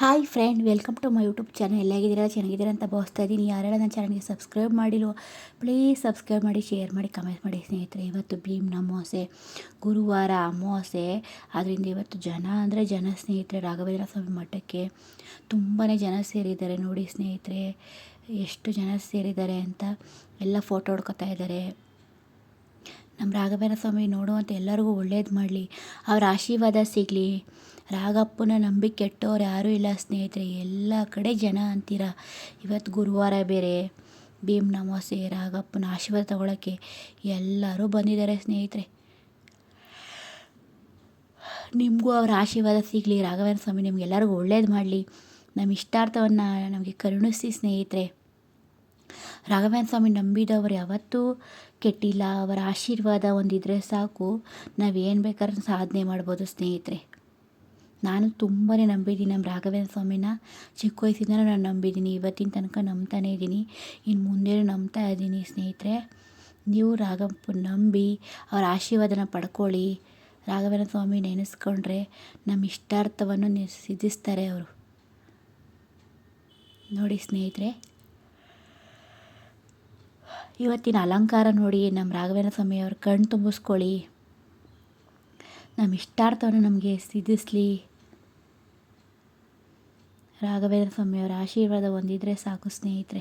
Hi friend, welcome to my YouTube channel. ಎಲ್ಲ ಹೇಗಿದ್ದೀರಾ? ಚೆನ್ನಾಗಿದ್ದೀರಾ ಅಂತ ಭಾವಿಸ್ತಾ ಇದ್ದೀನಿ. ಯಾರೆಲ್ಲ ನನ್ನ ಚಾನಲ್ಗೆ ಸಬ್ಸ್ಕ್ರೈಬ್ ಮಾಡಿಲ್ವೋ ಪ್ಲೀಸ್ ಸಬ್ಸ್ಕ್ರೈಬ್ ಮಾಡಿ, ಶೇರ್ ಮಾಡಿ, ಕಮೆಂಟ್ ಮಾಡಿ ಸ್ನೇಹಿತರೆ. ಇವತ್ತು ಭೀಮ್ನ ಅಮಾವಾಸ್ಯೆ, ಗುರುವಾರ ಅಮಾವಾಸ್ಯೆ. ಆದ್ದರಿಂದ ಇವತ್ತು ಜನ ಅಂದರೆ ಜನ ಸ್ನೇಹಿತರೆ. ರಾಘವೇಂದ್ರ ಸ್ವಾಮಿ ಮಠಕ್ಕೆ ತುಂಬಾ ಜನ ಸೇರಿದ್ದಾರೆ ನೋಡಿ ಸ್ನೇಹಿತರೆ. ಎಷ್ಟು ಜನ ಸೇರಿದ್ದಾರೆ ಅಂತ ಎಲ್ಲ ಫೋಟೋ ಹೊಡ್ಕೊತಾ ಇದ್ದಾರೆ. ನಮ್ಮ ರಾಘವೇಂದ್ರ ಸ್ವಾಮಿ ನೋಡುವಂಥ ಎಲ್ಲರಿಗೂ ಒಳ್ಳೇದು ಮಾಡಲಿ, ಅವರ ಆಶೀರ್ವಾದ ಸಿಗಲಿ. ರಾಘಪ್ಪನ ನಂಬಿಕೆ ಕೆಟ್ಟವ್ರು ಯಾರೂ ಇಲ್ಲ ಸ್ನೇಹಿತರೆ. ಎಲ್ಲ ಕಡೆ ಜನ ಅಂತೀರ. ಇವತ್ತು ಗುರುವಾರ ಬೇರೆ, ಭೀಮ್ನ ಅಮಾವಾಸ್ಯೆ, ರಾಘಪ್ಪನ ಆಶೀರ್ವಾದ ತಗೊಳ್ಳೋಕ್ಕೆ ಎಲ್ಲರೂ ಬಂದಿದ್ದಾರೆ ಸ್ನೇಹಿತರೆ. ನಿಮಗೂ ಅವರ ಆಶೀರ್ವಾದ ಸಿಗಲಿ. ರಾಘವೇಂದ್ರ ಸ್ವಾಮಿ ನಿಮಗೆಲ್ಲರಿಗೂ ಒಳ್ಳೇದು ಮಾಡಲಿ, ನಮ್ಮ ಇಷ್ಟಾರ್ಥವನ್ನು ನಮಗೆ ಕರುಣಿಸಿ ಸ್ನೇಹಿತರೆ. ರಾಘವೇಂದ್ರ ಸ್ವಾಮಿ ನಂಬಿದವರು ಯಾವತ್ತೂ ಕೆಟ್ಟಿಲ್ಲ. ಅವರ ಆಶೀರ್ವಾದ ಒಂದಿದ್ರೆ ಸಾಕು, ನಾವೇನು ಬೇಕಾದ್ರೂ ಸಾಧನೆ ಮಾಡ್ಬೋದು ಸ್ನೇಹಿತರೆ. ನಾನು ತುಂಬಾ ನಂಬಿದ್ದೀನಿ ನಮ್ಮ ರಾಘವೇಂದ್ರ ಸ್ವಾಮಿನ. ಚಿಕ್ಕ ವಯಸ್ಸಿಂದ ನಾನು ನಂಬಿದ್ದೀನಿ, ಇವತ್ತಿನ ತನಕ ನಂಬ್ತಾನೇ ಇದ್ದೀನಿ, ಇನ್ನು ಮುಂದೆನೂ ನಂಬ್ತಾ ಇದ್ದೀನಿ ಸ್ನೇಹಿತರೆ. ನೀವು ರಾಘಪ್ಪ ನಂಬಿ ಅವರ ಆಶೀರ್ವಾದನ ಪಡ್ಕೊಳ್ಳಿ. ರಾಘವೇಂದ್ರ ಸ್ವಾಮಿ ನೆನೆಸ್ಕೊಂಡ್ರೆ ನಮ್ಮ ಇಷ್ಟಾರ್ಥವನ್ನು ಸಿದ್ಧಿಸ್ತಾರೆ ಅವರು ನೋಡಿ ಸ್ನೇಹಿತರೆ. ಇವತ್ತಿನ ಅಲಂಕಾರ ನೋಡಿ, ನಮ್ಮ ರಾಘವೇಂದ್ರ ಸ್ವಾಮಿ ಅವ್ರ ಕಣ್ಣು ತುಂಬಿಸ್ಕೊಳ್ಳಿ. ನಮ್ಮ ಇಷ್ಟಾರ್ಥವನ್ನು ನಮಗೆ ಸಿದ್ಧಿಸ್ಲಿ. ರಾಘವೇಂದ್ರ ಸ್ವಾಮಿಯವರ ಆಶೀರ್ವಾದ ಒಂದಿದ್ರೆ ಸಾಕು ಸ್ನೇಹಿತರೆ.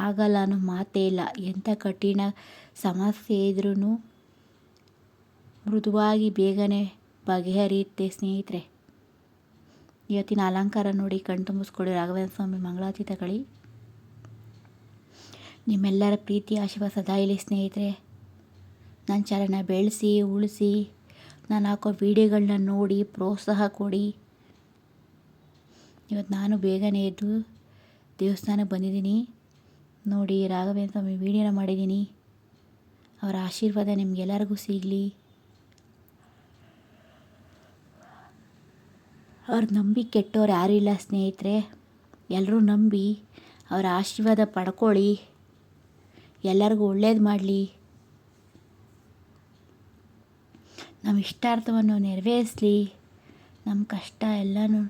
ಆಗಲ್ಲ ಅನ್ನೋ ಮಾತೇ ಇಲ್ಲ. ಎಂಥ ಕಠಿಣ ಸಮಸ್ಯೆ ಇದ್ರೂ ಮೃದುವಾಗಿ ಬೇಗನೆ ಬಗೆಹರಿಯುತ್ತೆ ಸ್ನೇಹಿತರೆ. ಇವತ್ತಿನ ಅಲಂಕಾರ ನೋಡಿ, ಕಣ್ತುಂಬಿಸ್ಕೊಡಿ. ರಾಘವೇಂದ್ರ ಸ್ವಾಮಿ ಮಂಗಳಾರತಿ ತಗೊಳ್ಳಿ. ನಿಮ್ಮೆಲ್ಲರ ಪ್ರೀತಿ ಆಶೀರ್ವಾದ ಸದಾ ಇಲ್ಲಿ ಸ್ನೇಹಿತರೆ. ನನ್ನ ಚಾನಲ್ನ ಬೆಳೆಸಿ ಉಳಿಸಿ, ನಾನು ಹಾಕೋ ವಿಡಿಯೋಗಳನ್ನ ನೋಡಿ ಪ್ರೋತ್ಸಾಹ ಕೊಡಿ. ಇವತ್ತು ನಾನು ಬೇಗನೆ ಎದ್ದು ದೇವಸ್ಥಾನಕ್ಕೆ ಬಂದಿದ್ದೀನಿ ನೋಡಿ. ರಾಘವೇಂದ್ರ ಸ್ವಾಮಿ ವಿಡಿಯೋನ ಮಾಡಿದ್ದೀನಿ. ಅವರ ಆಶೀರ್ವಾದ ನಿಮಗೆಲ್ಲರಿಗೂ ಸಿಗಲಿ. ಅವ್ರ ನಂಬಿಕೆ ಕೆಟ್ಟವ್ರು ಯಾರೂ ಇಲ್ಲ ಸ್ನೇಹಿತರೆ. ಎಲ್ಲರೂ ನಂಬಿ ಅವರ ಆಶೀರ್ವಾದ ಪಡ್ಕೊಳ್ಳಿ. ಎಲ್ಲರಿಗೂ ಒಳ್ಳೇದು ಮಾಡಲಿ. ನಮ್ಮ ಇಷ್ಟಾರ್ಥವನ್ನು ನೆರವೇರಿಸಲಿ. ನಮ್ಮ ಕಷ್ಟ ಎಲ್ಲನೂ,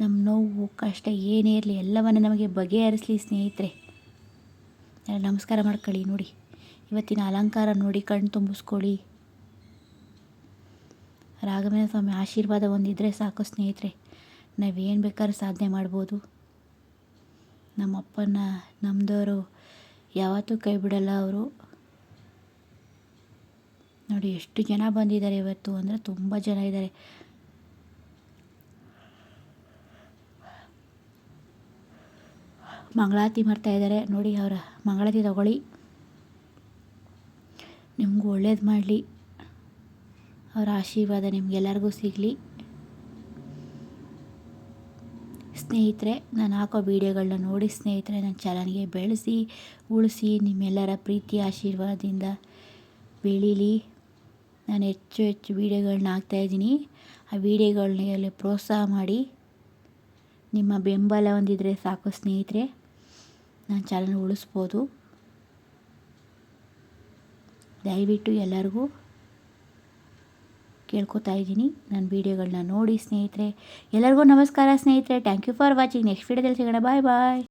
ನಮ್ಮ ನೋವು ಕಷ್ಟ ಏನೇ ಇರಲಿ ಎಲ್ಲವನ್ನು ನಮಗೆ ಬಗೆಹರಿಸಲಿ ಸ್ನೇಹಿತರೆ. ನಮಸ್ಕಾರ ಮಾಡ್ಕೊಳ್ಳಿ ನೋಡಿ. ಇವತ್ತಿನ ಅಲಂಕಾರ ನೋಡಿ, ಕಣ್ಣು ತುಂಬಿಸ್ಕೊಳ್ಳಿ. ರಾಘವೇಂದ್ರ ಸ್ವಾಮಿ ಆಶೀರ್ವಾದ ಒಂದಿದ್ರೆ ಸಾಕು ಸ್ನೇಹಿತರೆ. ನಾವೇನು ಬೇಕಾದ್ರೂ ಸಾಧನೆ ಮಾಡ್ಬೋದು. ನಮ್ಮಪ್ಪನ ನಮ್ಮದವರು ಯಾವತ್ತೂ ಕೈ ಬಿಡಲ್ಲ ಅವರು ನೋಡಿ. ಎಷ್ಟು ಜನ ಬಂದಿದ್ದಾರೆ ಇವತ್ತು ಅಂದರೆ ತುಂಬ ಜನ ಇದ್ದಾರೆ. ಮಂಗಳಾರತಿ ಮಾಡ್ತಾಯಿದ್ದಾರೆ ನೋಡಿ. ಅವರ ಮಂಗಳಾರತಿ ತಗೊಳ್ಳಿ. ನಿಮಗೂ ಒಳ್ಳೇದು ಮಾಡಲಿ. ಅವರ ಆಶೀರ್ವಾದ ನಿಮಗೆಲ್ಲರಿಗೂ ಸಿಗಲಿ ಸ್ನೇಹಿತರೆ. ನಾನು ಹಾಕೋ ವಿಡಿಯೋಗಳನ್ನ ನೋಡಿ ಸ್ನೇಹಿತರೆ. ನನ್ನ ಚಾನಲ್ಗೆ ಬೆಳೆಸಿ ಉಳಿಸಿ, ನಿಮ್ಮೆಲ್ಲರ ಪ್ರೀತಿ ಆಶೀರ್ವಾದದಿಂದ ಬೆಳೀಲಿ. ನಾನು ಹೆಚ್ಚು ಹೆಚ್ಚು ವೀಡಿಯೋಗಳನ್ನ ಹಾಕ್ತಾಯಿದ್ದೀನಿ. ಆ ವಿಡಿಯೋಗಳನ್ನೆಲ್ಲ ಪ್ರೋತ್ಸಾಹ ಮಾಡಿ. ನಿಮ್ಮ ಬೆಂಬಲ ಹೊಂದಿದ್ರೆ ಸಾಕು ಸ್ನೇಹಿತರೆ, ನನ್ನ ಚಾನಲ್ ಉಳಿಸ್ಬೋದು. ದಯವಿಟ್ಟು ಎಲ್ಲರಿಗೂ ಕೇಳ್ಕೊತಾ ಇದ್ದೀನಿ, ನನ್ನ ವೀಡಿಯೋಗಳನ್ನ ನೋಡಿ ಸ್ನೇಹಿತರೆ. ಎಲ್ಲರಿಗೂ ನಮಸ್ಕಾರ ಸ್ನೇಹಿತರೆ. Thank you for watching. Next ವೀಡಿಯೋದಲ್ಲಿ ಸಿಗೋಣ. ಬಾಯ್ ಬಾಯ್.